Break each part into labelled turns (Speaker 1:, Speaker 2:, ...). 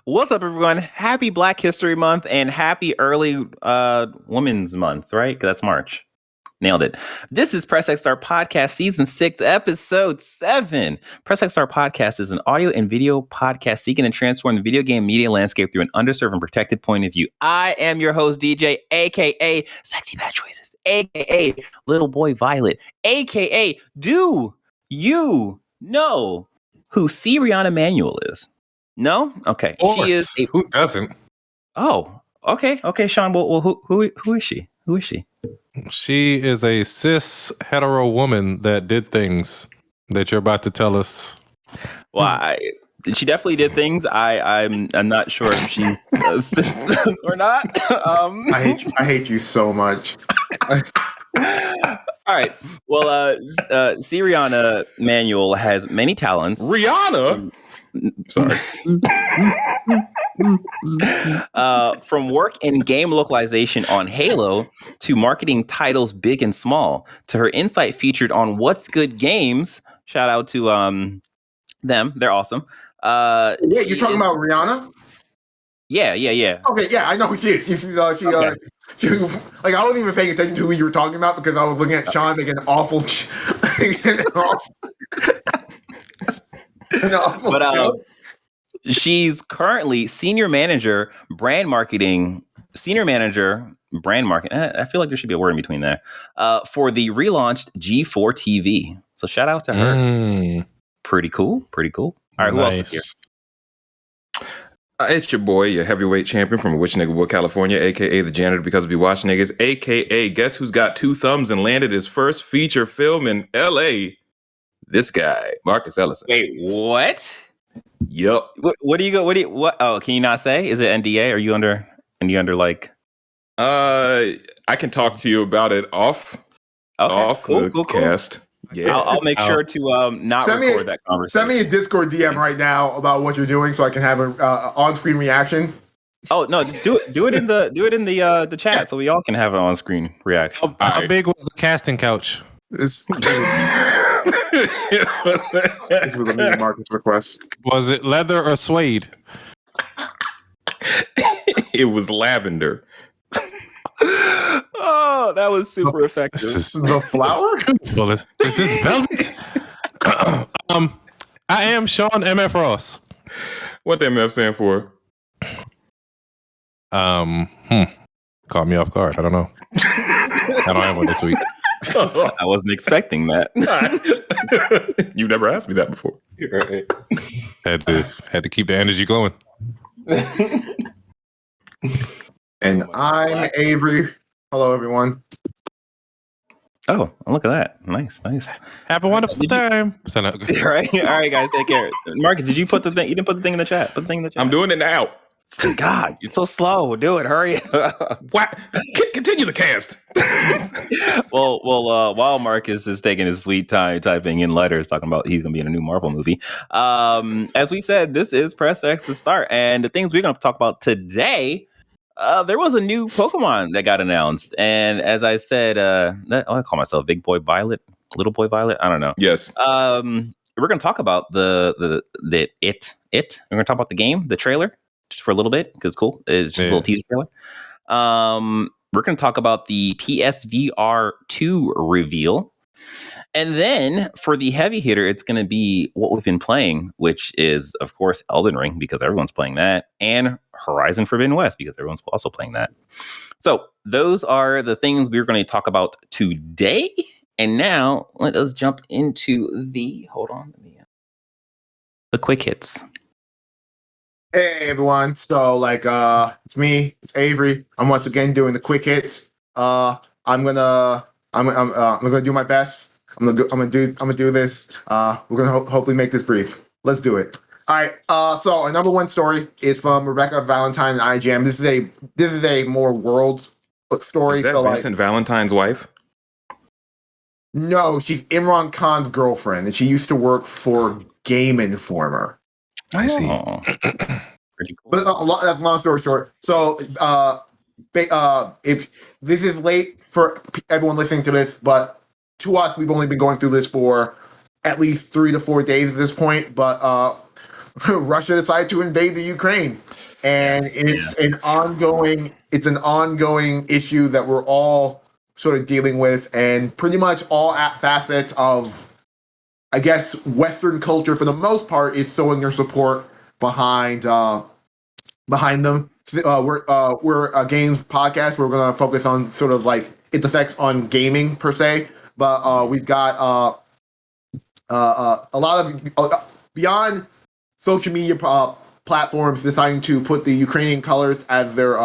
Speaker 1: What's up, everyone? Happy Black History Month and happy early Women's Month, right? 'Cause that's March. Nailed it. This is Press X Star Podcast, Season 6, Episode 7. Press X Star Podcast is an audio and video podcast seeking to transform the video game media landscape through an underserved and protected point of view. I am your host, DJ, a.k.a. Sexy Bad Choices, a.k.a. Little Boy Violet, a.k.a. Do You Know Who Rihanna Manuel is? No? Okay.
Speaker 2: She is who doesn't?
Speaker 1: Oh, okay. Okay, Sean. Well, who is she? Who is she?
Speaker 2: She is a cis hetero woman that did things that you're about to tell us.
Speaker 1: Well, she definitely did things. I'm not sure if she's cis or not.
Speaker 3: I hate you so much.
Speaker 1: All right. Well, Rihanna Manuel has many talents.
Speaker 2: Rihanna. Sorry.
Speaker 1: From work in game localization on Halo to marketing titles big and small to her insight featured on What's Good Games. Shout out to them. They're awesome.
Speaker 3: Yeah, you're talking about Rihanna?
Speaker 1: Yeah.
Speaker 3: Okay, yeah, I know who she is. She like, I wasn't even paying attention to who you were talking about because I was looking at Sean making an awful
Speaker 1: but she's currently senior manager brand marketing. I feel like there should be a word in between there. For the relaunched G4 TV. So shout out to her. Pretty cool. All right, who else is here?
Speaker 4: It's your boy, your heavyweight champion from Witch Nigga, California, aka the janitor because we watch niggas, aka guess who's got 2 thumbs and landed his first feature film in LA? This guy, Marcus Ellison.
Speaker 1: Wait, what?
Speaker 4: Yup.
Speaker 1: What? Oh, can you not say? Is it NDA? Are you under like?
Speaker 4: I can talk to you about it off the cast.
Speaker 1: Yeah, I'll make sure to not record that conversation.
Speaker 3: Send me a Discord DM right now about what you're doing so I can have an on-screen reaction.
Speaker 1: Oh no, just do it in the chat so we all can have an on-screen reaction.
Speaker 2: How big was the casting couch?
Speaker 3: This was a meeting Marcus request.
Speaker 2: Was it leather or suede?
Speaker 4: It was lavender.
Speaker 1: Oh, that was super effective.
Speaker 3: The flower?
Speaker 2: Is this velvet? I am Sean MF Ross.
Speaker 4: What the MF stand for?
Speaker 2: Caught me off guard. I don't know. I don't have one this week.
Speaker 1: I wasn't expecting that.
Speaker 4: You've never asked me that before.
Speaker 2: Had to keep the energy going.
Speaker 3: And I'm Avery. Hello, everyone.
Speaker 1: Oh, look at that! Nice.
Speaker 2: Have a wonderful time.
Speaker 1: All right, guys, take care. Marcus, did you put the thing? You didn't put the thing in the chat. Put the thing in the chat.
Speaker 4: I'm doing it now.
Speaker 1: God, you're so slow. Do it. Hurry.
Speaker 4: What? Continue the cast.
Speaker 1: Well, while Marcus is taking his sweet time typing in letters, talking about he's gonna be in a new Marvel movie. As we said, this is Press X to start, and the things we're gonna talk about today. There was a new Pokemon that got announced, and as I said, I call myself Big Boy Violet, Little Boy Violet. I don't know.
Speaker 4: Yes.
Speaker 1: We're gonna talk about the it. We're gonna talk about the game, the trailer, just for a little bit because it's cool. It's just a little teaser trailer. We're gonna talk about the PSVR 2 reveal. And then for the heavy hitter, it's going to be what we've been playing, which is, of course, Elden Ring, because everyone's playing that, and Horizon Forbidden West, because everyone's also playing that. So those are the things we're going to talk about today. And now let us jump into the quick hits.
Speaker 3: Hey, everyone. So, it's me. It's Avery. I'm once again doing the quick hits. I'm gonna do my best. I'm gonna do this. We're gonna hopefully make this brief. Let's do it. All right. So our number one story is from Rebecca Valentine and IGN. This is a more world story.
Speaker 4: Is that Vincent Valentine's wife?
Speaker 3: No, she's Imran Khan's girlfriend, and she used to work for Game Informer.
Speaker 4: I see.
Speaker 1: Pretty cool.
Speaker 3: But that's a long story short. So, if this is late for everyone listening to this, but to us, we've only been going through this for at least 3 to 4 days at this point. But Russia decided to invade the Ukraine, and it's an ongoing issue that we're all sort of dealing with, and pretty much all facets of, I guess, Western culture for the most part is throwing their support behind them. We're a games podcast. We're going to focus on sort of like its effects on gaming per se, but we've got a lot of beyond social media platforms deciding to put the Ukrainian colors as their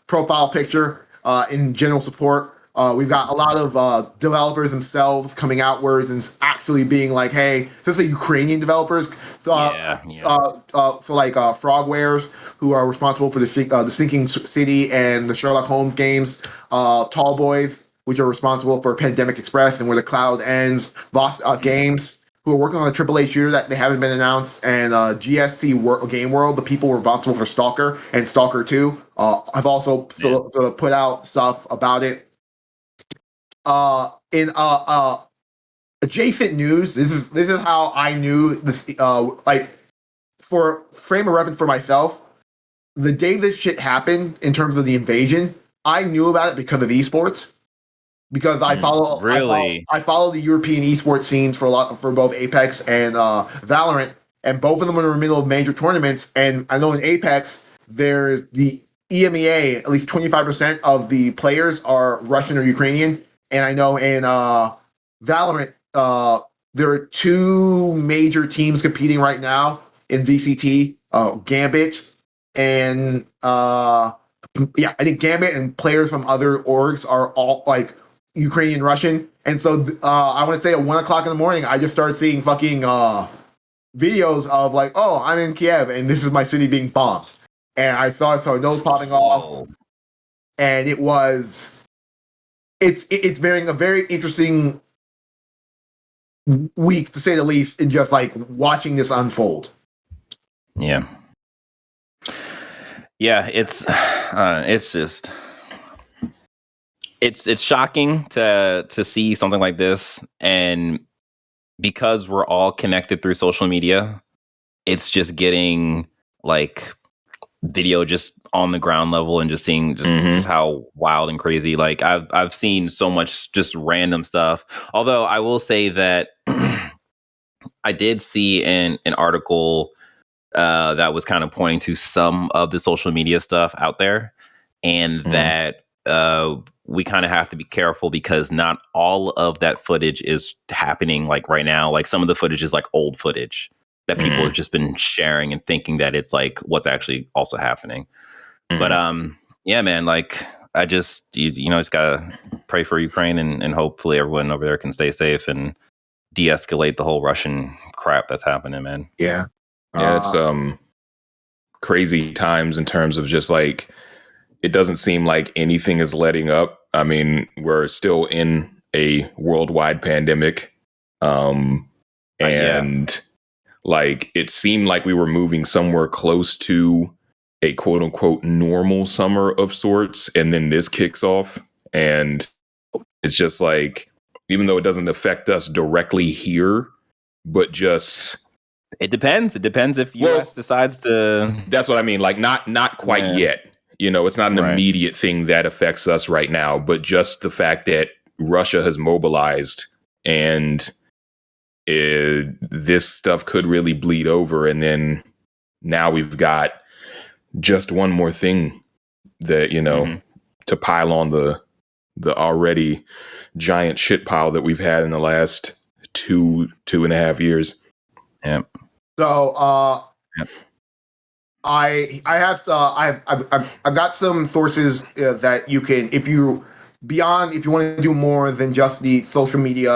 Speaker 3: profile picture in general support. We've got a lot of developers themselves coming outwards and actually being like, "Hey, especially Ukrainian developers." So like Frogwares, who are responsible for the Sinking City and the Sherlock Holmes games, Tall Boys, which are responsible for Pandemic Express and Where the Cloud Ends, Voss Games, who are working on a AAA shooter that they haven't been announced, and GSC Game World, the people responsible for Stalker and Stalker 2, have also sort of put out stuff about it. In adjacent news, this is how I knew this. Like, for frame of reference for myself, the day this shit happened in terms of the invasion, I knew about it because of esports. Because I follow the European esports scenes for both Apex and Valorant, and both of them are in the middle of major tournaments. And I know in Apex, there's the EMEA, at least 25% of the players are Russian or Ukrainian. And I know in Valorant, there are two major teams competing right now in VCT, Gambit and I think Gambit and players from other orgs are all like Ukrainian Russian. And so I want to say at 1 o'clock in the morning, I just started seeing fucking videos of like, oh, I'm in Kiev and this is my city being bombed. And I saw those popping off. And it's bearing a very interesting week, to say the least, in just like watching this unfold.
Speaker 1: Yeah, it's just it's shocking to see something like this, and because we're all connected through social media, it's just getting like video just on the ground level and just seeing just how wild and crazy. Like I've seen so much just random stuff. Although I will say that I did see an article that was kind of pointing to some of the social media stuff out there, and that we kind of have to be careful because not all of that footage is happening like right now. Like some of the footage is like old footage that people have just been sharing and thinking that it's like what's actually also happening. But yeah, man, like I just you know just gotta pray for Ukraine and hopefully everyone over there can stay safe and de-escalate the whole Russian crap that's happening, man.
Speaker 3: Yeah.
Speaker 4: It's crazy times in terms of just like it doesn't seem like anything is letting up. I mean, we're still in a worldwide pandemic. Like it seemed like we were moving somewhere close to a quote unquote normal summer of sorts, and then this kicks off, and it's just like, even though it doesn't affect us directly here, but just
Speaker 1: it depends if US decides to.
Speaker 4: That's what I mean. Like not quite yet. You know, it's not an immediate thing that affects us right now, but just the fact that Russia has mobilized and this stuff could really bleed over. And then now we've got just one more thing that, you know, to pile on the already giant shit pile that we've had in the last 2.5 years.
Speaker 1: Yeah.
Speaker 3: So, I've got some sources that you can, if you want to do more than just the social media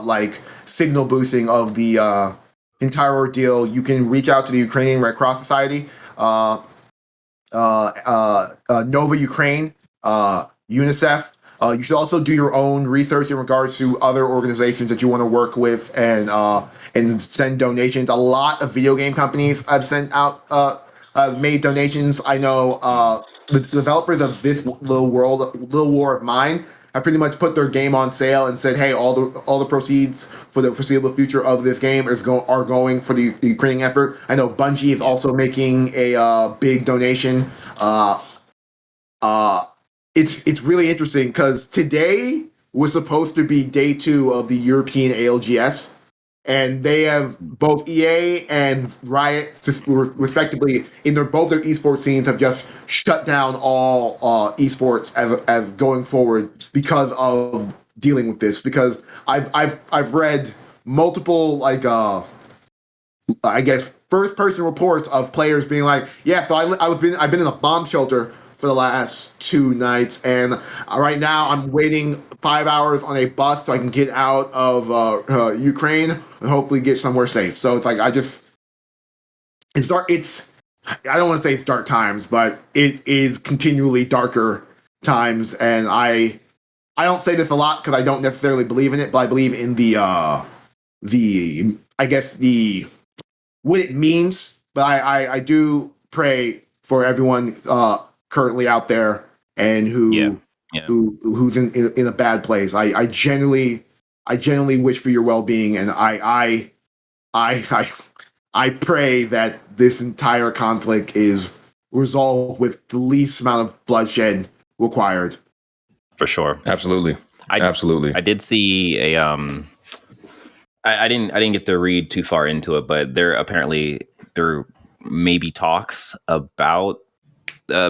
Speaker 3: like signal boosting of the entire ordeal, you can reach out to the Ukrainian Red Cross Society, Nova Ukraine, UNICEF. You should also do your own research in regards to other organizations that you want to work with and send donations. A lot of video game companies have sent out made donations. I know the developers of this Little War of Mine have pretty much put their game on sale and said, hey, all the proceeds for the foreseeable future of this game are going for the Ukrainian effort. I know Bungie is also making a big donation. It's really interesting because today was supposed to be day 2 of the European ALGS. And they have both EA and Riot, respectively, in both their esports scenes, have just shut down all esports as going forward because of dealing with this. Because I've read multiple I guess first person reports of players being like, yeah, so I've been in a bomb shelter for the last 2 nights, and right now I'm waiting 5 hours on a bus so I can get out of Ukraine and hopefully get somewhere safe. So it's like I don't want to say it's dark times, but it is continually darker times, and I don't say this a lot because I don't necessarily believe in it, but I believe in what it means. But I do pray for everyone currently out there and who's in a bad place. I genuinely wish for your well-being, and I pray that this entire conflict is resolved with the least amount of bloodshed required.
Speaker 1: For sure.
Speaker 4: Absolutely. Absolutely.
Speaker 1: I did see a I didn't get to read too far into it, but there may be talks about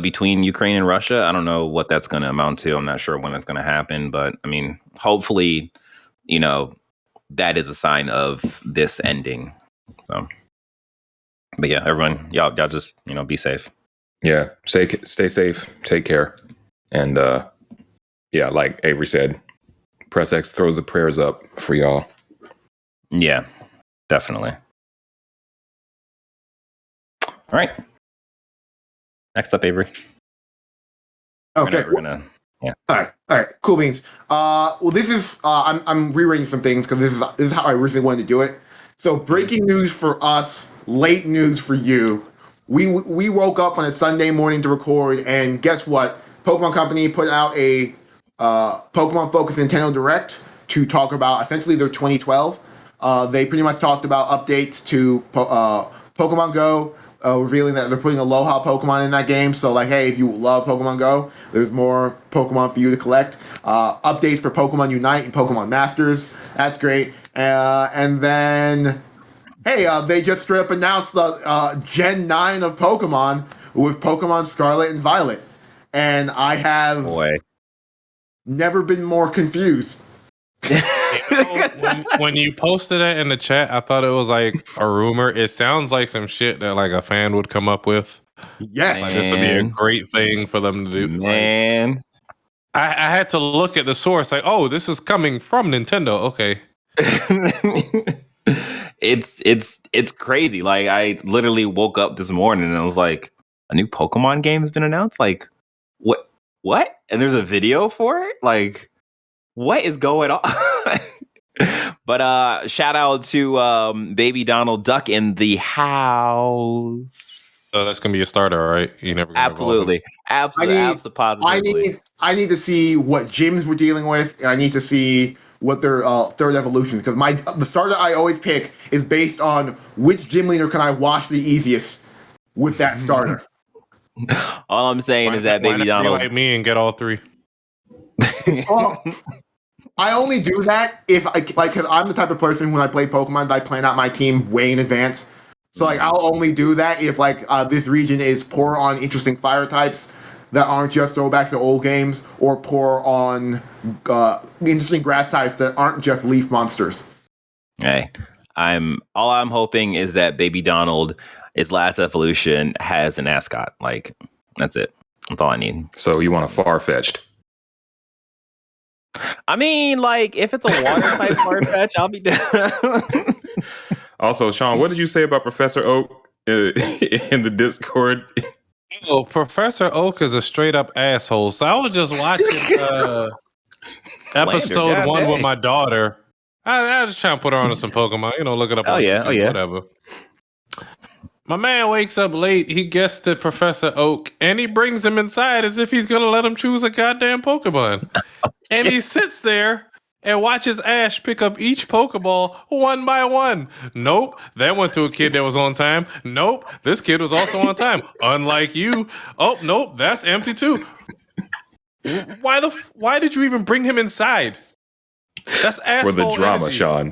Speaker 1: between Ukraine and Russia. I don't know what that's going to amount to. I'm not sure when it's going to happen, but I mean, hopefully, that is a sign of this ending. So, but yeah, everyone, y'all just be safe.
Speaker 4: Yeah, stay safe, take care, and yeah, like Avery said, Press X throws the prayers up for y'all.
Speaker 1: Yeah, definitely. All right. Next up, Avery.
Speaker 3: Okay.
Speaker 1: Yeah.
Speaker 3: All right. Cool beans. Well, this is I'm rearranging some things because this is how I originally wanted to do it. So, breaking news for us, late news for you. We woke up on a Sunday morning to record, and guess what? Pokemon Company put out a Pokemon-focused Nintendo Direct to talk about essentially their 2012. They pretty much talked about updates to Pokemon Go. Revealing that they're putting Aloha Pokemon in that game. So, like, hey, if you love Pokemon Go, there's more Pokemon for you to collect. Updates for Pokemon Unite and Pokemon Masters. That's great. And then, hey, they just straight up announced the Gen 9 of Pokemon with Pokemon Scarlet and Violet. And I have never been more confused.
Speaker 2: When you posted that in the chat, I thought it was like a rumor. It sounds like some shit that like a fan would come up with.
Speaker 3: Yes,
Speaker 2: like, this would be a great thing for them to do.
Speaker 1: Man,
Speaker 2: I had to look at the source. Like, oh, this is coming from Nintendo. Okay,
Speaker 1: it's crazy. Like, I literally woke up this morning and I was like, a new Pokemon game has been announced. Like, what? And there's a video for it. Like, what is going on? But shout out to Baby Donald Duck in the house.
Speaker 2: So that's gonna be a starter, right? You never
Speaker 1: absolutely.
Speaker 3: I need to see what gyms we're dealing with, and I need to see what their third evolution. Because the starter I always pick is based on which gym leader can I wash the easiest with that starter.
Speaker 1: All I'm saying is that Baby Donald,
Speaker 2: like me, and get all 3.
Speaker 3: I only do that if because I'm the type of person when I play Pokemon, I plan out my team way in advance. So like I'll only do that if this region is poor on interesting fire types that aren't just throwbacks to old games, or poor on interesting grass types that aren't just leaf monsters.
Speaker 1: Hey, I'm hoping is that Baby Donald, its last evolution, has an ascot. Like, that's it. That's all I need.
Speaker 4: So you want a Farfetch'd?
Speaker 1: I mean, like, if it's a water type Farfetch, I'll be down.
Speaker 4: Also, Sean, what did you say about Professor Oak in the Discord?
Speaker 2: Oh, Professor Oak is a straight up asshole. So I was just watching episode 1 with my daughter. I was trying to put her on some Pokemon, look it up on YouTube, whatever. My man wakes up late. He gets to Professor Oak, and he brings him inside as if he's gonna let him choose a goddamn Pokemon. And he sits there and watches Ash pick up each Pokeball one by one. Nope, that went to a kid that was on time. Nope, this kid was also on time. Unlike you. Oh, nope, that's empty too. Why did you even bring him inside? That's asshole
Speaker 4: For the drama,
Speaker 2: energy.
Speaker 4: Sean.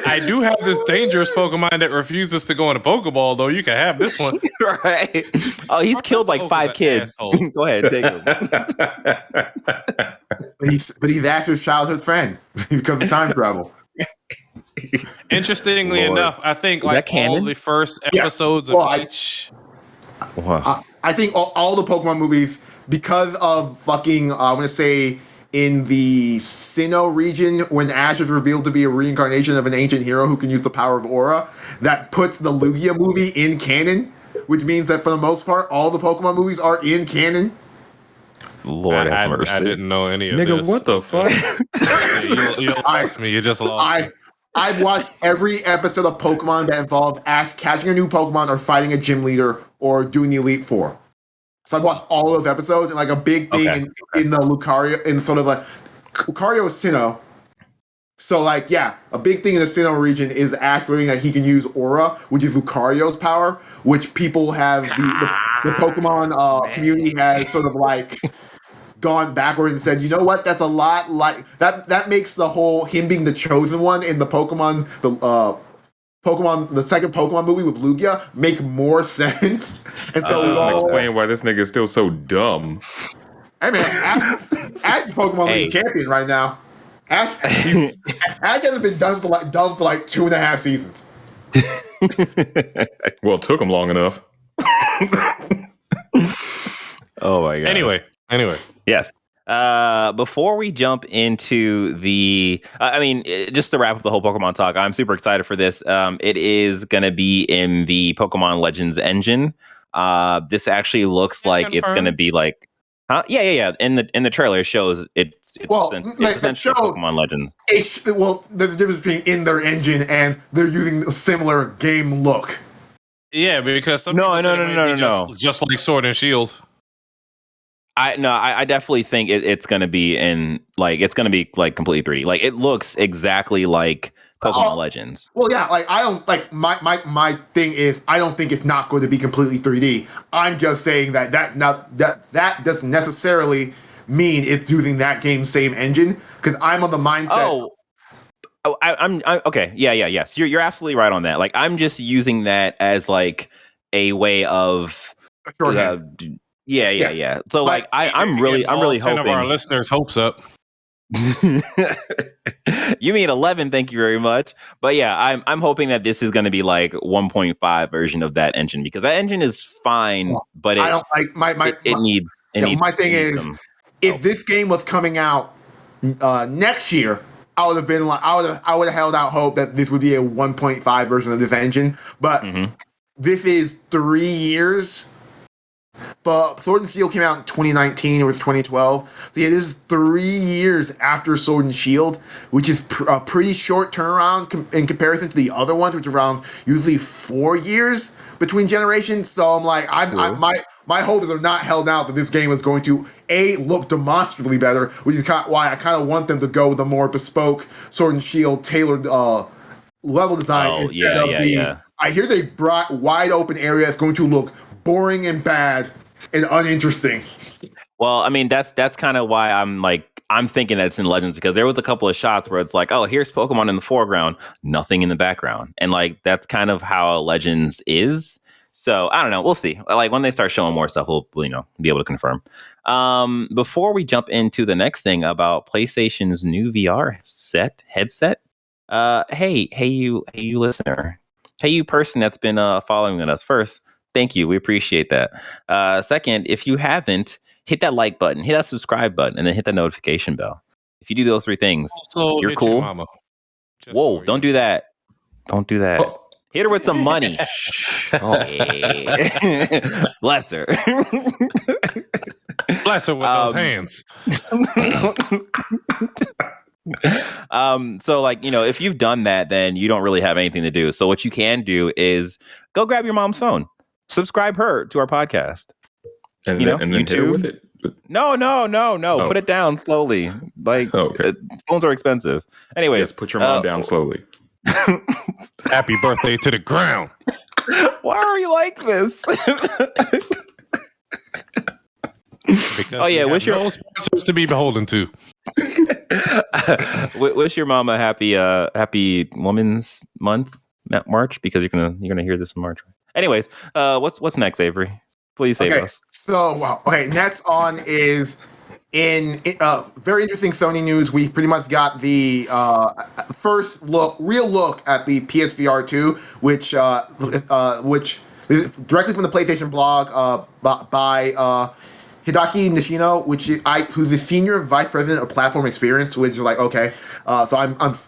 Speaker 2: I do have this dangerous Pokemon that refuses to go in a Pokeball, though. You can have this one.
Speaker 1: Right. Oh, he's killed like 5 kids. Go ahead, take him.
Speaker 3: But he's Ash's childhood friend because of time travel.
Speaker 2: Interestingly enough, I think like all the first episodes of each.
Speaker 3: I think all the Pokemon movies, because of fucking, I want to say, in the Sinnoh region, when Ash is revealed to be a reincarnation of an ancient hero who can use the power of Aura, that puts the Lugia movie in canon, which means that for the most part, all the Pokemon movies are in canon.
Speaker 1: Lord have mercy.
Speaker 2: I didn't know any of
Speaker 4: Nigga,
Speaker 2: this.
Speaker 4: what the fuck?
Speaker 2: You lost me. You just lost me.
Speaker 3: I've watched every episode of Pokemon that involves Ash catching a new Pokemon or fighting a gym leader or doing the Elite Four. So I've watched all those episodes, and like a big thing in the Lucario, in sort of like Lucario is Sinnoh. So like, yeah, a big thing in the Sinnoh region is Ash learning that he can use Aura, which is Lucario's power, which people have the Pokemon community has sort of like gone backward and said, you know what, that's a lot like that makes the whole him being the chosen one in the Pokemon the second Pokemon movie with Lugia make more sense. And so
Speaker 4: doesn't explain why this nigga is still so dumb.
Speaker 3: Hey man, Ash is Pokemon League champion right now. Ash hasn't been dumb for like 2.5 seasons.
Speaker 4: Well, it took him long enough.
Speaker 1: Oh my god.
Speaker 2: Anyway.
Speaker 1: Yes. Before we jump into the, just to wrap up the whole Pokemon talk, I'm super excited for this. It is going to be in the Pokemon Legends engine. This actually looks like it's going to be like, huh? Yeah. In the trailer, it shows it's essentially Pokemon Legends.
Speaker 3: There's a difference between in their engine and they're using a similar game look.
Speaker 2: Yeah, because
Speaker 1: no.
Speaker 2: Just like Sword and Shield.
Speaker 1: I definitely think it's going to be in it's going to be like completely 3D. Like it looks exactly like Pokemon Legends.
Speaker 3: Well, yeah, like I don't like my thing is I don't think it's not going to be completely 3D. I'm just saying that doesn't necessarily mean it's using that game's same engine because I'm on the mindset.
Speaker 1: I'm okay. Yes, you're absolutely right on that. Like I'm just using that as like a way of Yeah. So like I'm really hoping
Speaker 2: 10 of our listeners' hopes up.
Speaker 1: You mean 11? Thank you very much. But yeah, I'm hoping that this is going to be like 1.5 version of that engine because that engine is fine, but
Speaker 3: I don't like
Speaker 1: it needs.
Speaker 3: My thing is, if this game was coming out next year, I would have been like, I would have held out hope that this would be a 1.5 version of this engine. But this is 3 years. But Sword and Shield came out in 2019. It was 2012. So it is 3 years after Sword and Shield, which is a pretty short turnaround in comparison to the other ones, which are around usually 4 years between generations. So I'm like, my hopes are not held out that this game is going to look demonstrably better, which is why I kind of want them to go with a more bespoke Sword and Shield tailored level design instead of I hear they brought wide open area that's going to look boring and bad and uninteresting.
Speaker 1: Well, I mean that's kind of why I'm thinking that it's in Legends because there was a couple of shots where it's like, oh, here's Pokemon in the foreground, nothing in the background, and like that's kind of how Legends is. So I don't know, we'll see. Like when they start showing more stuff, we'll be able to confirm. Before we jump into the next thing about PlayStation's new VR headset. Hey you listener, hey you person that's been following us. First, thank you. We appreciate that. Second, if you haven't, hit that like button, hit that subscribe button, and then hit that notification bell. If you do those 3 things,
Speaker 2: also,
Speaker 1: you're cool. Whoa, don't do that. Don't do that. Oh. Hit her with some money. Bless her.
Speaker 2: Bless her with those hands.
Speaker 1: So like, if you've done that, then you don't really have anything to do. So what you can do is go grab your mom's phone, subscribe her to our podcast.
Speaker 4: And then hit her with it.
Speaker 1: No. Put it down slowly. Like phones are expensive. Anyway,
Speaker 4: yes, put your mom down slowly.
Speaker 2: Happy birthday to the ground.
Speaker 1: Why are you like this?
Speaker 2: Because wish your no sponsors to be beholden to.
Speaker 1: Wish your mom a happy Women's Month, March, because you're gonna hear this in March. Anyways, what's next, Avery? Please save us.
Speaker 3: So next on is in very interesting Sony news. We pretty much got the first real look at the PSVR 2, which is directly from the PlayStation blog by Hideki Nishino, who's the senior vice president of platform experience, which is like, okay. So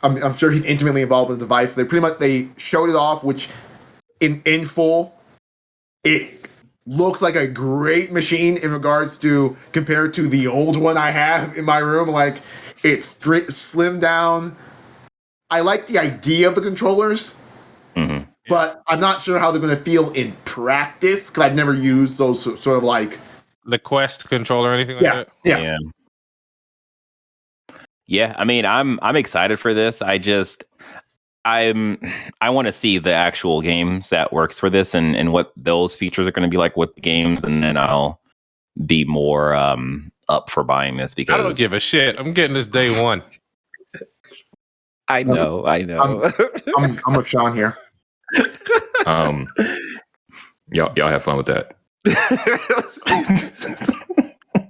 Speaker 3: I'm sure he's intimately involved with the device. They showed it off, which in full, it looks like a great machine in regards to compared to the old one I have in my room. Like, it's slimmed down. I like the idea of the controllers, but I'm not sure how they're going to feel in practice because I've never used those sort of like
Speaker 2: the Quest controller or anything like that.
Speaker 1: Yeah. I mean, I'm excited for this. I want to see the actual games that works for this and what those features are going to be like with the games, and then I'll be more up for buying this because
Speaker 2: I don't give a shit. I'm getting this day one.
Speaker 1: I know.
Speaker 3: I'm with Sean here.
Speaker 4: Y'all have fun with that.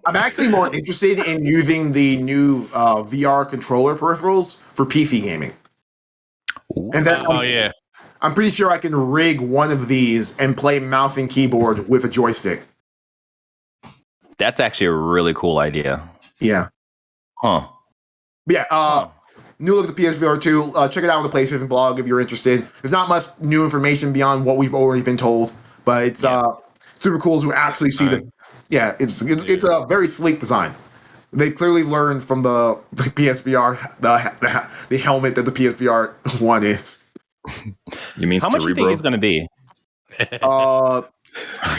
Speaker 3: I'm actually more interested in using the new VR controller peripherals for PC gaming. And then I'm pretty sure I can rig one of these and play mouse and keyboard with a joystick.
Speaker 1: That's actually a really cool idea.
Speaker 3: Yeah.
Speaker 1: Huh.
Speaker 3: New look at the PSVR 2. Check it out on the PlayStation blog if you're interested. There's not much new information beyond what we've already been told, but it's super cool to actually see the. Yeah, it's a very sleek design. They clearly learned from the PSVR the helmet that the PSVR 1 is.
Speaker 4: You mean
Speaker 1: how much do you think it's going to be?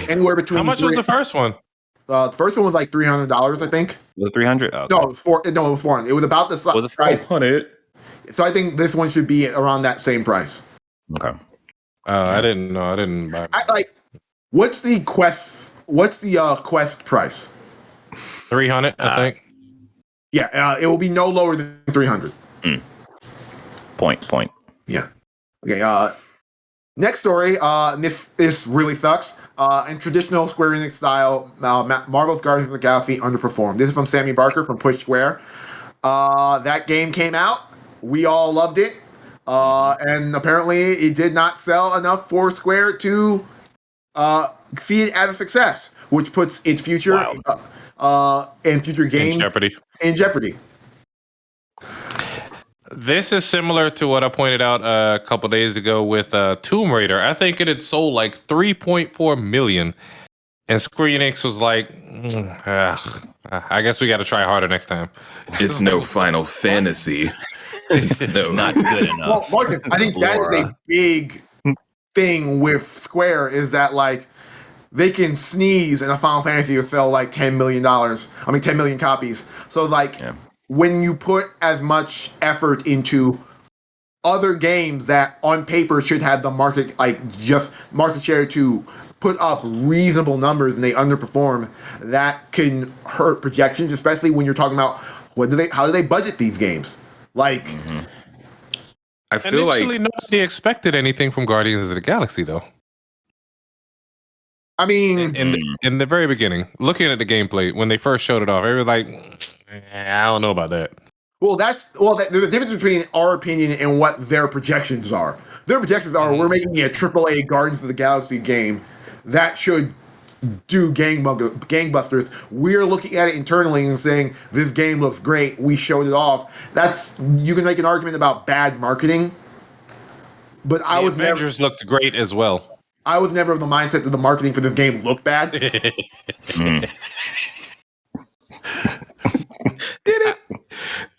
Speaker 3: Anywhere between.
Speaker 2: How much was the first one?
Speaker 3: The first one was like $300, I think.
Speaker 1: Was it 300? Okay.
Speaker 3: No, it was $400. It was about the
Speaker 1: was it
Speaker 3: price.
Speaker 4: 400?
Speaker 3: So I think this one should be around that same price.
Speaker 1: Okay.
Speaker 2: I didn't know. I didn't buy it.
Speaker 3: What's the Quest price?
Speaker 2: 300, I think.
Speaker 3: Yeah, it will be no lower than 300.
Speaker 1: Point.
Speaker 3: Yeah. Okay. Next story. This really sucks. In traditional Square Enix style, Marvel's Guardians of the Galaxy underperformed. This is from Sammy Barker from Push Square. That game came out. We all loved it. And apparently it did not sell enough for Square to see it as a success, which puts its future and future games in jeopardy.
Speaker 2: This is similar to what I pointed out a couple days ago with Tomb Raider. I think it had sold like 3.4 million, and Square Enix was like, I guess we got to try harder next time.
Speaker 4: It's no Final Fantasy. It's
Speaker 1: not good enough.
Speaker 3: Well, Marcus, I think that is a big thing with Square is that like they can sneeze and a Final Fantasy will sell like $10 million. 10 million copies. So like. Yeah. When you put as much effort into other games that on paper should have the market share to put up reasonable numbers and they underperform, that can hurt projections, especially when you're talking about how do they budget these games? Like,
Speaker 4: I feel
Speaker 2: initially nobody expected anything from Guardians of the Galaxy, though.
Speaker 3: I mean,
Speaker 2: in the very beginning, looking at the gameplay when they first showed it off, everybody was like, I don't know about that.
Speaker 3: Well, there's a difference between our opinion and what their projections are. Their projections are we're making a AAA Guardians of the Galaxy game that should do gangbusters. We're looking at it internally and saying this game looks great. We showed it off. You can make an argument about bad marketing, but
Speaker 2: the Avengers looked great as well.
Speaker 3: I was never of the mindset that the marketing for this game looked bad.
Speaker 4: Did it?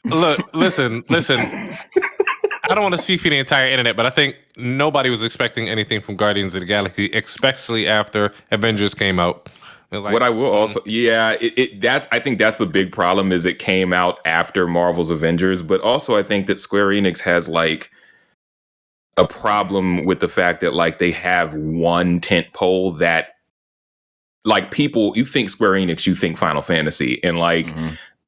Speaker 2: Look, listen. I don't want to speak for the entire internet, but I think nobody was expecting anything from Guardians of the Galaxy, especially after Avengers came out. It was like,
Speaker 4: What I will also, I think that's the big problem is it came out after Marvel's Avengers, but also I think that Square Enix has like a problem with the fact that like they have one tent pole that like people, you think Square Enix, you think Final Fantasy, and like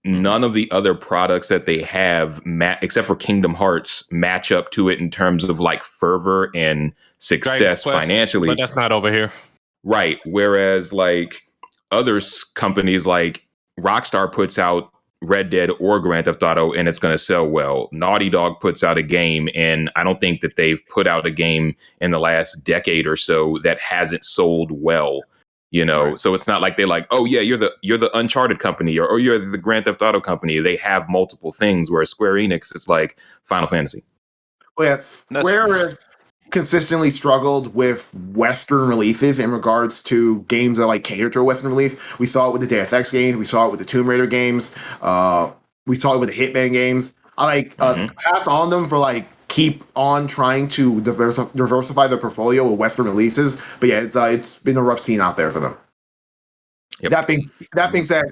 Speaker 4: none of the other products that they have, except for Kingdom Hearts, match up to it in terms of like fervor and success financially.
Speaker 2: But that's not over here.
Speaker 4: Right. Whereas like other companies like Rockstar puts out Red Dead or Grand Theft Auto and it's going to sell well. Naughty Dog puts out a game, and I don't think that they've put out a game in the last decade or so that hasn't sold well. You know, right. So it's not like they're like, oh yeah, you're the Uncharted company or you're the Grand Theft Auto company. They have multiple things, whereas Square Enix is like Final Fantasy.
Speaker 3: Well, yeah, Square has consistently struggled with Western releases in regards to games that like cater to a Western release. We saw it with the Deus Ex games. We saw it with the Tomb Raider games. We saw it with the Hitman games. I like hats on them for like keep on trying to diversify their portfolio with Western releases. But yeah, it's been a rough scene out there for them. Yep. That being said,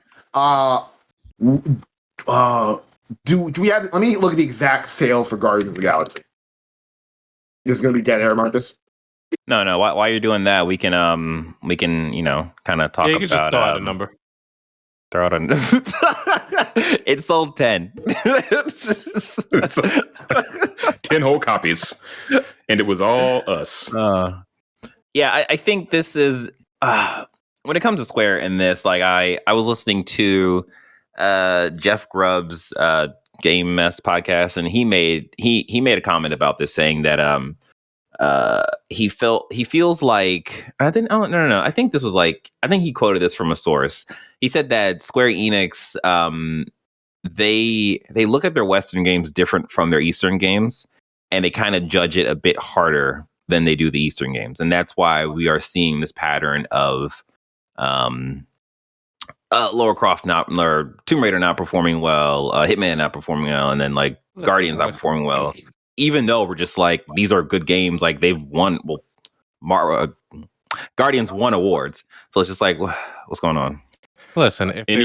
Speaker 3: do we have? Let me look at the exact sales for Guardians of the Galaxy. This is gonna be dead air, Marcus.
Speaker 1: No. While you're doing that, we can kind of talk about.
Speaker 2: You can just throw out a number.
Speaker 1: Throw out it sold 10.
Speaker 4: 10 whole copies, and it was all us.
Speaker 1: I think this is when it comes to Square in this. Like I was listening to Jeff Grubb's Game Mess podcast, and he made a comment about this, saying that he feels like I think this was like, I think he quoted this from a source. He said that Square Enix they look at their Western games different from their Eastern games, and they kind of judge it a bit harder than they do the Eastern games, and that's why we are seeing this pattern of Lara Croft or Tomb Raider not performing well, Hitman not performing well, and then like Guardians not performing well. Even though we're just like, these are good games, like they've won. Well, Guardians won awards, so it's just like, what's going on?
Speaker 2: Listen, if they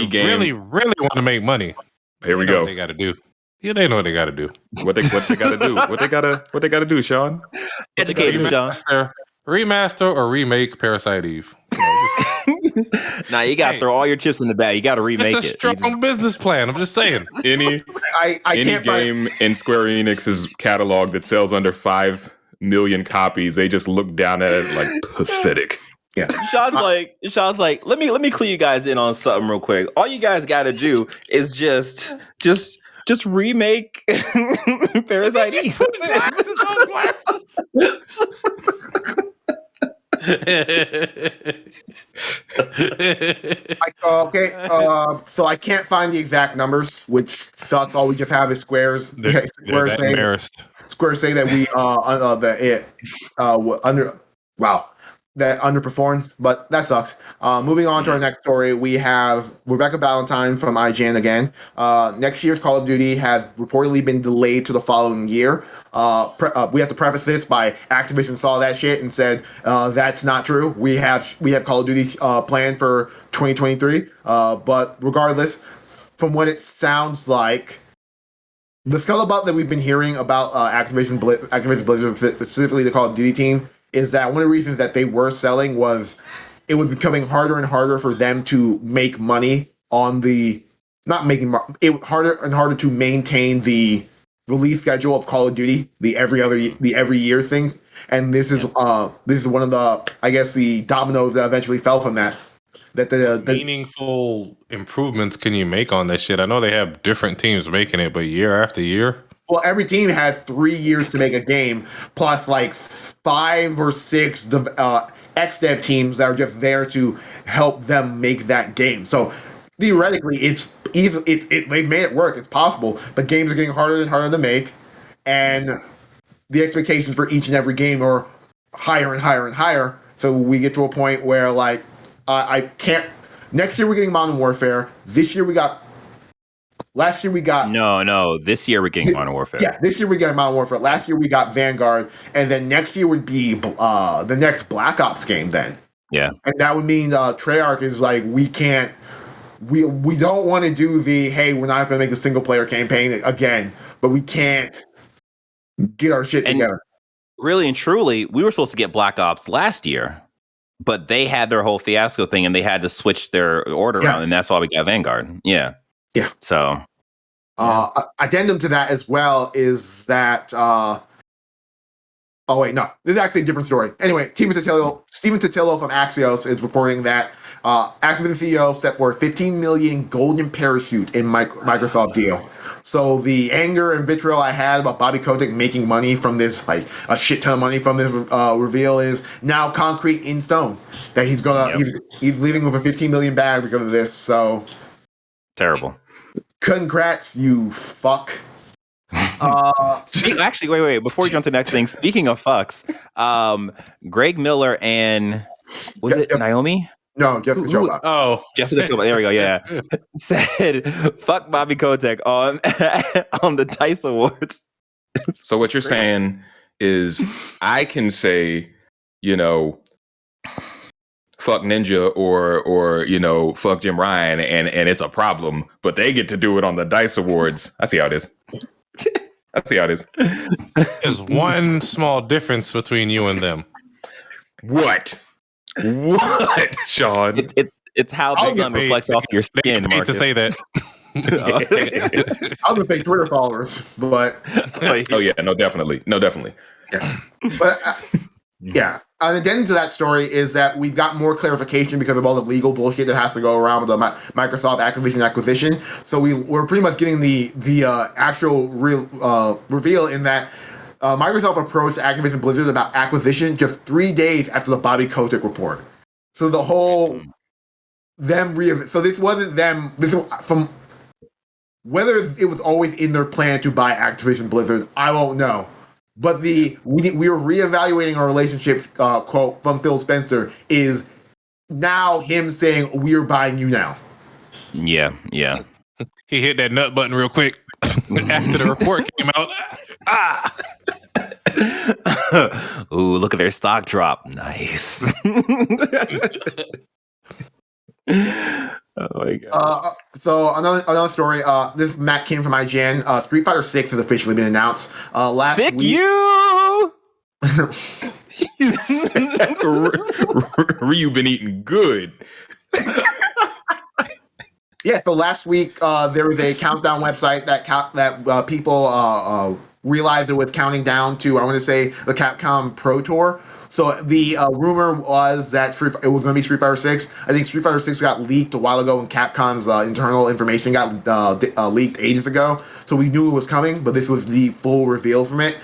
Speaker 2: really want to make money,
Speaker 4: here we go.
Speaker 2: What they got to do. Yeah, they know what they got to do.
Speaker 4: What they got to do? What they got to do, Sean?
Speaker 1: Educate him, Sean.
Speaker 2: Remaster or remake Parasite Eve.
Speaker 1: Nah, you got to throw all your chips in the bag. You got to remake it.
Speaker 2: It's a strong business plan. I'm just saying.
Speaker 4: Any game in Square Enix's catalog that sells under 5 million copies, they just look down at it like pathetic.
Speaker 3: Yeah.
Speaker 1: Sean's like, let me clue you guys in on something real quick. All you guys got to do is just remake Parasite Eve.
Speaker 2: Glasses on glasses.
Speaker 3: So I can't find the exact numbers, which sucks. All we just have is Square's Square say that we that underperformed, but that sucks. Moving on to our next story, we have Rebecca Ballantyne from IGN again. Next year's Call of Duty has reportedly been delayed to the following year. We have to preface this by Activision saw that shit and said that's not true. We have Call of Duty planned for 2023. But regardless, from what it sounds like, the scuttlebutt that we've been hearing about Activision Blizzard, specifically the Call of Duty team, is that one of the reasons that they were selling was it was becoming harder and harder for them to make money on harder and harder to maintain the release schedule of Call of Duty, the every year thing. And this is one of the, I guess, the dominoes that eventually fell from that. That the
Speaker 2: meaningful improvements can you make on this shit? I know they have different teams making it, but year after year.
Speaker 3: Well, every team has 3 years to make a game, plus like 5 or 6 ex-dev teams that are just there to help them make that game. So theoretically, they made it work. It's possible, but games are getting harder and harder to make, and the expectations for each and every game are higher and higher and higher. So we get to a point where next year we're getting Modern Warfare. This year we got Last year we got
Speaker 1: no. This year we're getting Modern Warfare.
Speaker 3: Yeah, this year we got Modern Warfare. Last year we got Vanguard, and then next year would be the next Black Ops game. Then
Speaker 1: Yeah,
Speaker 3: and that would mean Treyarch is like we can't. We don't want to do the hey, we're not going to make a single player campaign again, but we can't get our shit together.
Speaker 1: Really and truly, we were supposed to get Black Ops last year, but they had their whole fiasco thing and they had to switch their order around, and that's why we got Vanguard. Yeah. So,
Speaker 3: addendum to that as well is that. Oh wait, no, this is actually a different story. Anyway, Steven Totilo from Axios is reporting that Activision CEO set for a 15 million golden parachute in Microsoft deal. So the anger and vitriol I had about Bobby Kotick making money from this, like a shit ton of money from this reveal, is now concrete in stone. That he's he's leaving with a 15 million bag because of this. So
Speaker 1: terrible.
Speaker 3: Congrats, you fuck.
Speaker 1: Actually, wait. Before we jump to the next thing, speaking of fucks, Greg Miller and was it Naomi?
Speaker 3: No, Jessica Chobot.
Speaker 2: Oh,
Speaker 1: Jessica Chobot. There we go. Yeah, said fuck Bobby Kotick on the DICE Awards.
Speaker 4: So what you're saying is, I can say, fuck Ninja or fuck Jim Ryan, and it's a problem, but they get to do it on the DICE Awards. I see how it is.
Speaker 2: There's one small difference between you and them.
Speaker 4: What, Sean?
Speaker 1: It's how the sun reflects off your skin.
Speaker 2: I hate to say that.
Speaker 3: I'm gonna pay Twitter followers, but
Speaker 4: oh yeah, no, definitely.
Speaker 3: Yeah. But yeah, an addendum to that story is that we've got more clarification because of all the legal bullshit that has to go around with the Microsoft Activision acquisition. So we're pretty much getting the actual real reveal in that Microsoft approached Activision Blizzard about acquisition just 3 days after the Bobby Kotick report. So the whole so this wasn't them. This was from whether it was always in their plan to buy Activision Blizzard, I won't know. But we were reevaluating our relationships, quote from Phil Spencer, is now him saying we're buying you now.
Speaker 1: Yeah.
Speaker 2: He hit that nut button real quick after the report came out.
Speaker 1: Ooh, look at their stock drop. Nice. Oh my god.
Speaker 3: So another story. This Matt came from IGN. Street Fighter 6 has officially been announced. Last week.
Speaker 1: You.
Speaker 4: Ryu been eating good.
Speaker 3: Yeah. So last week there was a countdown website that people realized it was counting down to, I want to say, the Capcom Pro Tour. So the rumor was that it was going to be Street Fighter 6. I think Street Fighter 6 got leaked a while ago, and Capcom's internal information got leaked ages ago. So we knew it was coming, but this was the full reveal from it.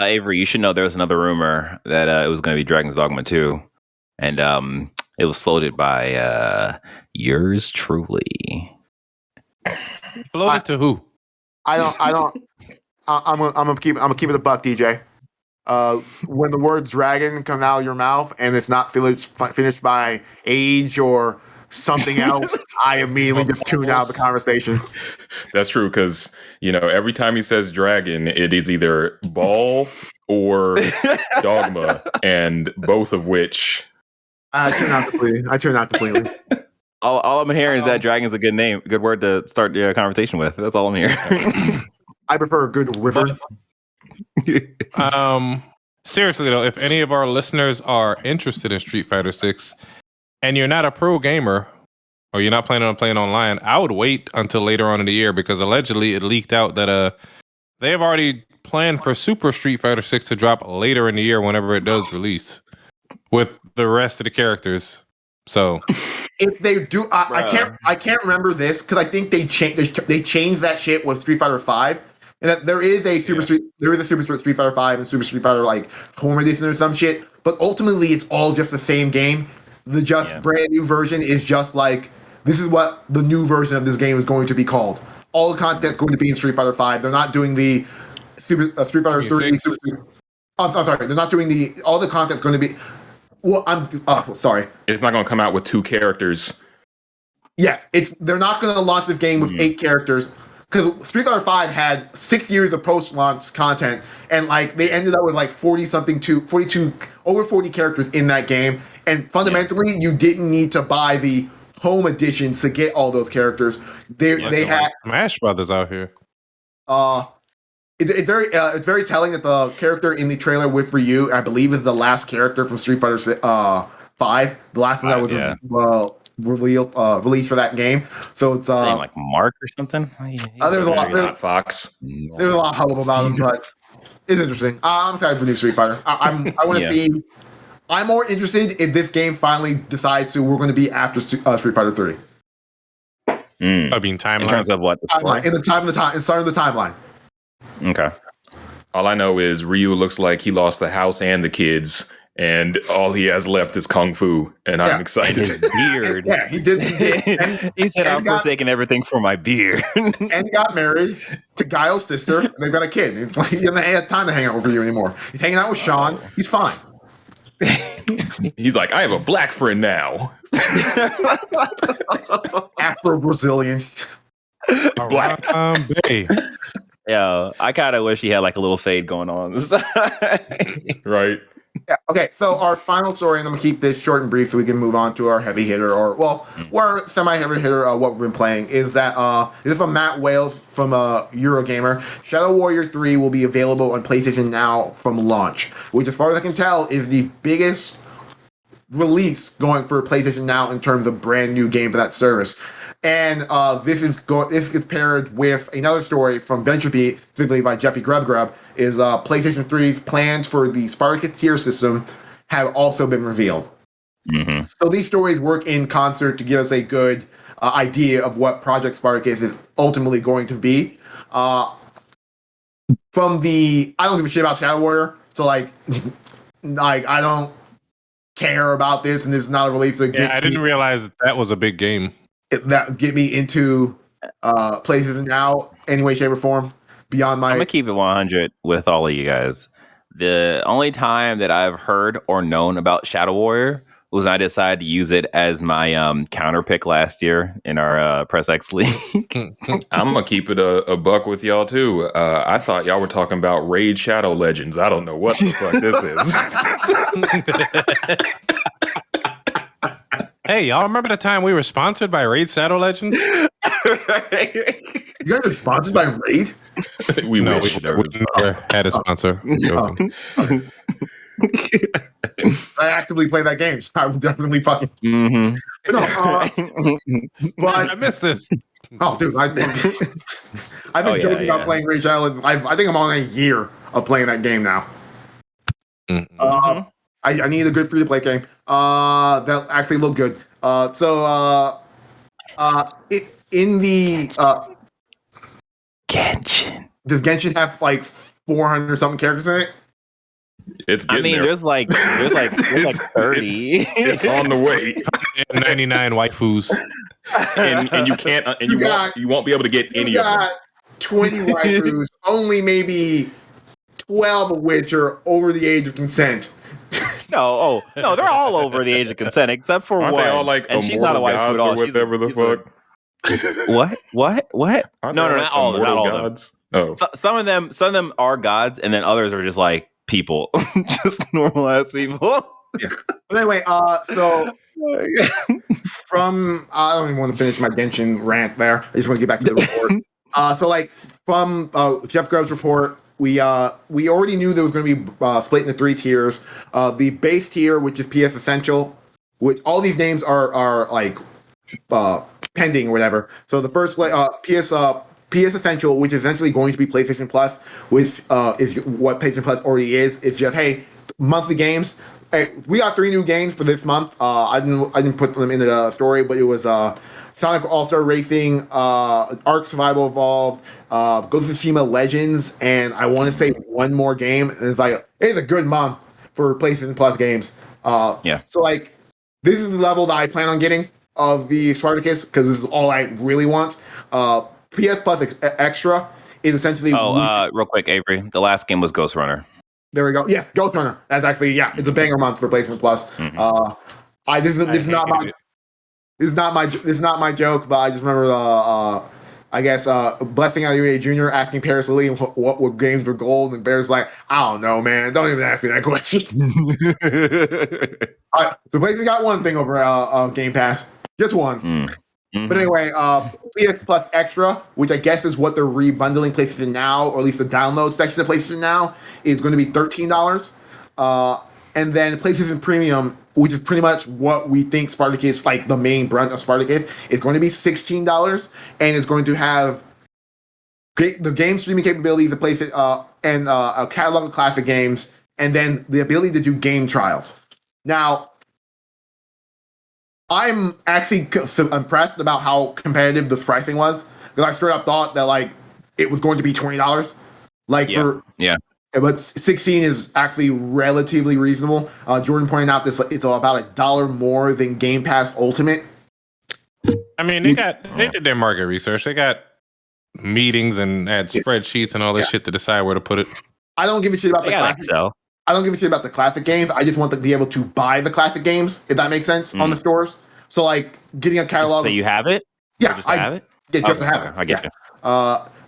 Speaker 1: Avery, you should know there was another rumor that it was going to be Dragon's Dogma 2, and it was floated by yours truly.
Speaker 2: Floated to who?
Speaker 3: I don't. I'm gonna keep it a buck, DJ. When the word dragon comes out of your mouth and it's not finished by age or something else, I immediately just tune out of the conversation.
Speaker 4: That's true, because every time he says dragon, it is either ball or dogma, and both of which
Speaker 3: I tune out completely.
Speaker 1: All I'm hearing is that dragon's a good name, good word to start your conversation with. That's all I'm hearing.
Speaker 3: I prefer a good river.
Speaker 2: Seriously though, if any of our listeners are interested in Street Fighter 6 and you're not a pro gamer or you're not planning on playing online, I would wait until later on in the year, because allegedly it leaked out that they have already planned for Super Street Fighter 6 to drop later in the year whenever it does release with the rest of the characters. So
Speaker 3: if they do, I can't remember this because I think they changed that shit with Street Fighter 5. And that there is a Super Street Fighter 5 and Super Street Fighter like home edition or some shit, but ultimately it's all just the same game. The brand new version is just like, this is what the new version of this game is going to be called. All the content's going to be in Street Fighter 5. They're not doing the Street Fighter 30. I'm sorry, they're not doing all the content's going to be. Well, sorry.
Speaker 4: It's not going to come out with two characters.
Speaker 3: Yes, they're not going to launch this game with 8 characters because Street Fighter V had 6 years of post-launch content, and like they ended up with like 42 over 40 characters in that game, and fundamentally you didn't need to buy the home editions to get all those characters. They had
Speaker 2: Smash Brothers out here.
Speaker 3: It's very telling that the character in the trailer with Ryu, I believe, is the last character from Street Fighter V, the last one that was released for that game. So it's
Speaker 1: like Mark or something.
Speaker 3: There's a lot.
Speaker 4: Fox.
Speaker 3: There's a lot of hubbub about him, but it's interesting. I'm excited for new Street Fighter. I want to see. I'm more interested if this game finally decides we're going to be after Street Fighter 3.
Speaker 2: I mean, timeline.
Speaker 1: In terms of what?
Speaker 3: In the start of the timeline.
Speaker 1: Okay.
Speaker 4: All I know is Ryu looks like he lost the house and the kids, and all he has left is Kung Fu, and I'm excited.
Speaker 1: His beard.
Speaker 3: Yeah, he did.
Speaker 1: He said, "I'm forsaking everything for my beard."
Speaker 3: And got married to Guile's sister, and they've got a kid. It's like he doesn't have time to hang out with you anymore. He's hanging out with Sean. He's fine.
Speaker 4: He's like, I have a black friend now.
Speaker 3: Afro-Brazilian.
Speaker 4: Black.
Speaker 2: Bay.
Speaker 1: Yeah, I kind of wish he had like a little fade going on.
Speaker 4: Right.
Speaker 3: Yeah. Okay. So our final story, and I'm gonna keep this short and brief so we can move on to our heavy hitter, or semi-heavy hitter. What we've been playing is that this is from Matt Wales from Eurogamer. Shadow Warrior 3 will be available on PlayStation Now from launch, which, as far as I can tell, is the biggest release going for PlayStation Now in terms of brand new game for that service. And this is paired with another story from VentureBeat, specifically by Jeffy Grubb. Is PlayStation 3's plans for the Spartacus tier system have also been revealed. Mm-hmm. So these stories work in concert to give us a good idea of what Project Spartacus is ultimately going to be. I don't give a shit about Shadow Warrior, so I don't care about this, and this is not a release that gets
Speaker 2: I didn't realize that was a big game.
Speaker 3: That get me into PlayStation Now any way, shape, or form beyond my.
Speaker 1: I'm gonna keep it 100 with all of you guys. The only time that I've heard or known about Shadow Warrior was when I decided to use it as my counter pick last year in our Press X League.
Speaker 4: I'm gonna keep it a buck with y'all too. I thought y'all were talking about Raid Shadow Legends. I don't know what the fuck this is.
Speaker 2: Hey, y'all remember the time we were sponsored by Raid Shadow Legends?
Speaker 3: You guys are sponsored by Raid?
Speaker 4: We wish.
Speaker 2: We never had a sponsor.
Speaker 3: I actively play that game, so I will definitely fucking.
Speaker 1: Mm-hmm.
Speaker 3: But
Speaker 2: I missed this.
Speaker 3: Oh, dude, I've been joking about playing Raid Shadow Legends. I think I'm on a year of playing that game now.
Speaker 2: Mm-hmm.
Speaker 3: I need a good free-to-play game that actually look good. In the
Speaker 1: Genshin.
Speaker 3: Does Genshin have like 400 something characters in it?
Speaker 4: It's getting there.
Speaker 1: there's like 30.
Speaker 4: It's on the way.
Speaker 2: 99 waifus.
Speaker 4: and you can't you won't be able to get any of them.
Speaker 3: 20 waifus, only maybe 12 of which are over the age of consent.
Speaker 1: No, they're all over the age of consent except for
Speaker 4: Aren't
Speaker 1: one.
Speaker 4: they all like
Speaker 1: and she's not a waifu at all.
Speaker 4: or whatever the fuck?
Speaker 1: What?
Speaker 4: Aren't
Speaker 1: No,
Speaker 4: they
Speaker 1: not all of them. Not all of them.
Speaker 4: Oh,
Speaker 1: Some of them are gods, and then others are just like people, just normal ass people.
Speaker 3: Yeah. But anyway, so from I don't even want to finish my Genshin rant there. I just want to get back to the report. From Jeff Grubb's report, we already knew there was going to be split into 3 tiers. The base tier, which is PS Essential, which all these names are like pending or whatever. So the first PS Essential, which is essentially going to be PlayStation Plus, which is what PlayStation Plus already is. It's just, hey, monthly games. Hey, we got 3 new games for this month. I didn't put them in the story, but it was Sonic All-Star Racing, Ark Survival Evolved, Ghost of Tsushima Legends, and I want to say one more game. And it's like, it's a good month for PlayStation Plus games.
Speaker 1: Yeah.
Speaker 3: So like, this is the level that I plan on getting of the Spartacus, because this is all I really want. PS Plus Extra is essentially.
Speaker 1: Real quick, Avery. The last game was Ghost Runner.
Speaker 3: There we go. Yeah, Ghost Runner. That's actually it's a banger month for PlayStation Plus.
Speaker 1: Mm-hmm.
Speaker 3: This is not This is not my joke, but I just remember I guess Blessing Adebayo Jr. asking Paris Lily what games were gold, and Bear's like, I don't know, man. Don't even ask me that question. All right, the Blazers got one thing over Game Pass, just one.
Speaker 1: Mm-hmm.
Speaker 3: But anyway, PS Plus Extra, which I guess is what they're rebundling PlayStation Now, or at least the download section of PlayStation Now, is going to be $13. And then PlayStation Premium, which is pretty much what we think Spartacus, like the main brunt of Spartacus, is going to be $16, and it's going to have the game streaming capability, the PlayStation, and a catalog of classic games, and then the ability to do game trials. Now, I'm actually impressed about how competitive this pricing was, because I straight up thought that like it was going to be $20. But 16 is actually relatively reasonable. Jordan pointed out this it's about $1 more than Game Pass Ultimate.
Speaker 2: I mean, they did their market research. They got meetings and had spreadsheets and all this shit to decide where to put it.
Speaker 3: I don't give a shit about the classic. I don't give a shit about the classic games. I just want to be able to buy the classic games, if that makes sense, on the stores. So like getting a catalog.
Speaker 1: So you have it?
Speaker 3: Yeah,
Speaker 1: just have it.
Speaker 3: Yeah, just to have it.
Speaker 1: I get you.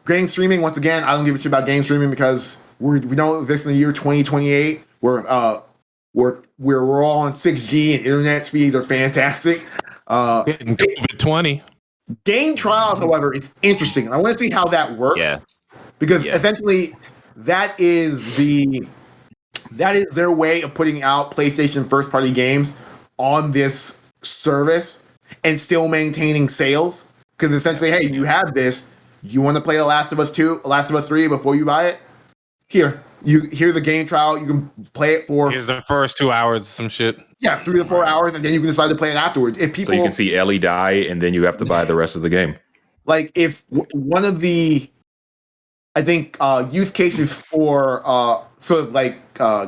Speaker 3: Game streaming. Once again, I don't give a shit about game streaming because we know this in the year 2028. We're all on 6G and internet speeds are fantastic.
Speaker 2: COVID-20.
Speaker 3: Game trials, however, is interesting. I want to see how that works because essentially that is their way of putting out PlayStation first-party games on this service and still maintaining sales. Because essentially, hey, you have this. You want to play The Last of Us 2, The Last of Us 3 before you buy it? Here's a game trial. You can play it for.
Speaker 2: Here's the first 2 hours, some shit.
Speaker 3: Yeah, 3 to 4 hours, and then you can decide to play it afterwards. If people,
Speaker 4: so you can see Ellie die, and then you have to buy the rest of the game.
Speaker 3: Like if one of the, I think use cases for sort of like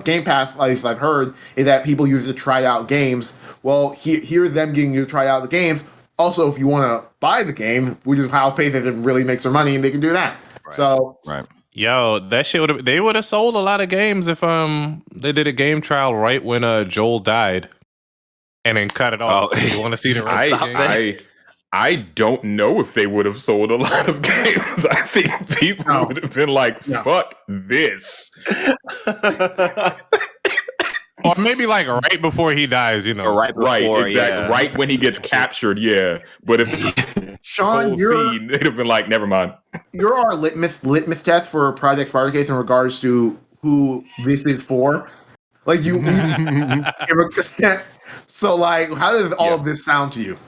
Speaker 3: Game Pass, at least I've heard, is that people use it to try out games. Well, here's them getting you to try out the games. Also, if you want to buy the game, which is how PlayStation really makes their money, and they can do that.
Speaker 1: Right.
Speaker 3: So,
Speaker 2: Yo, that shit they would have sold a lot of games if they did a game trial right when Joel died, and then cut it off. You want to see the rest of the game?
Speaker 4: I don't know if they would have sold a lot of games. I think people would have been like, "Fuck this."
Speaker 2: Or maybe like right before he dies, you know.
Speaker 1: Or right before,
Speaker 4: exactly. Right when he gets captured, But if
Speaker 3: Sean,
Speaker 4: they'd have been like, never mind.
Speaker 3: You're our litmus test for Project Spartacus in regards to who this is for. Like you so like how does all of this sound to you?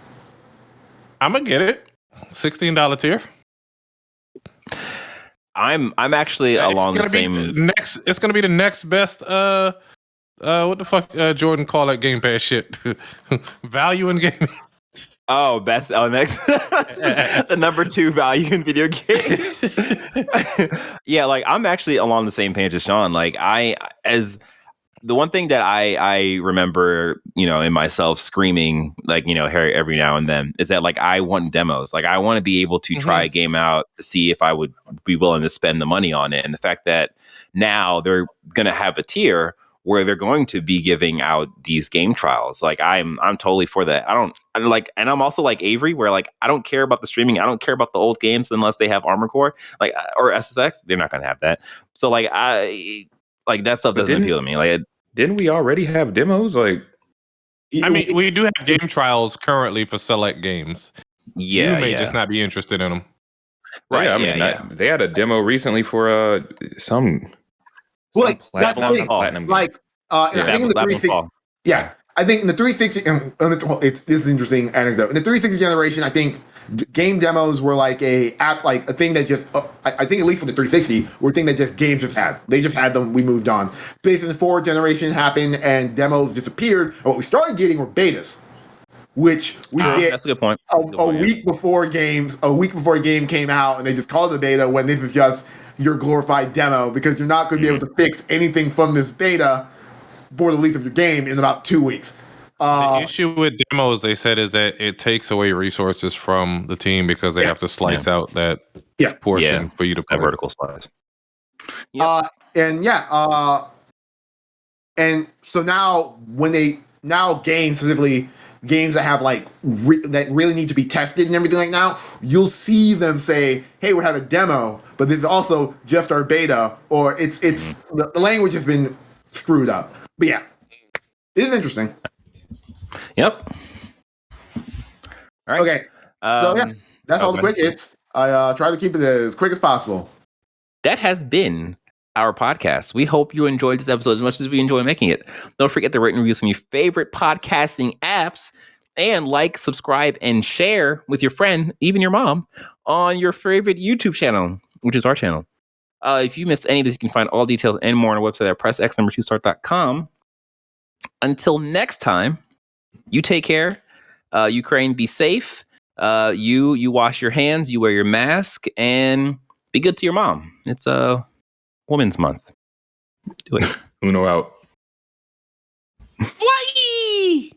Speaker 2: I'm gonna get it. $16 tier.
Speaker 1: I'm actually along the same.
Speaker 2: It's gonna be the next best. What the fuck? Jordan call that Game Pass shit? Value in gaming.
Speaker 1: Oh, next the number 2 value in video games. Yeah, like I'm actually along the same page as Sean. Like the one thing that I remember, in myself screaming, like, every now and then is that like I want demos. Like I want to be able to try a game out to see if I would be willing to spend the money on it. And the fact that now they're gonna have a tier where they're going to be giving out these game trials. Like I'm totally for that. And I'm also like Avery, where like I don't care about the streaming. I don't care about the old games unless they have Armored Core, like or SSX. They're not going to have that. So like that stuff doesn't appeal to me. Like
Speaker 4: didn't we already have demos? Like
Speaker 2: I mean, we do have game trials currently for select games.
Speaker 4: Yeah,
Speaker 2: you may just not be interested in them.
Speaker 4: Right. Yeah, I mean, they had a demo recently for some.
Speaker 3: Well, like
Speaker 4: platinum.
Speaker 3: Like, I think in the 360. Yeah, I think in the 360. This is an interesting anecdote. In the 360 generation, I think game demos were like a thing that just. I think at least for the 360, were a thing that just games just had. They just had them. We moved on. PlayStation 4 generation happened, and demos disappeared. And what we started getting were betas, which we get.
Speaker 1: That's a good point.
Speaker 3: A week before a game came out, and they just called it a beta when this is just your glorified demo, because you're not going to be able to fix anything from this beta for the release of your game in about 2 weeks.
Speaker 2: The issue with demos, they said, is that it takes away resources from the team because they have to slice out that portion for you to play.
Speaker 1: Vertical slice.
Speaker 3: And so now games specifically games that have like that really need to be tested and everything like now, you'll see them say, "Hey, we have a demo, but this is also just our beta," or it's the language has been screwed up. But yeah, it is interesting.
Speaker 1: Yep. All right.
Speaker 3: Okay, so yeah, that's all the quick hits. I try to keep it as quick as possible.
Speaker 1: That has been our podcast. We hope you enjoyed this episode as much as we enjoy making it. Don't forget to rate and review on your favorite podcasting apps, and like, subscribe, and share with your friend, even your mom, on your favorite YouTube channel, which is our channel. If you missed any of this, you can find all details and more on our website at pressx2start.com. Until next time, you take care. Ukraine, be safe. You wash your hands, you wear your mask, and be good to your mom. It's Women's Month. Do it.
Speaker 4: Uno out.
Speaker 2: Why?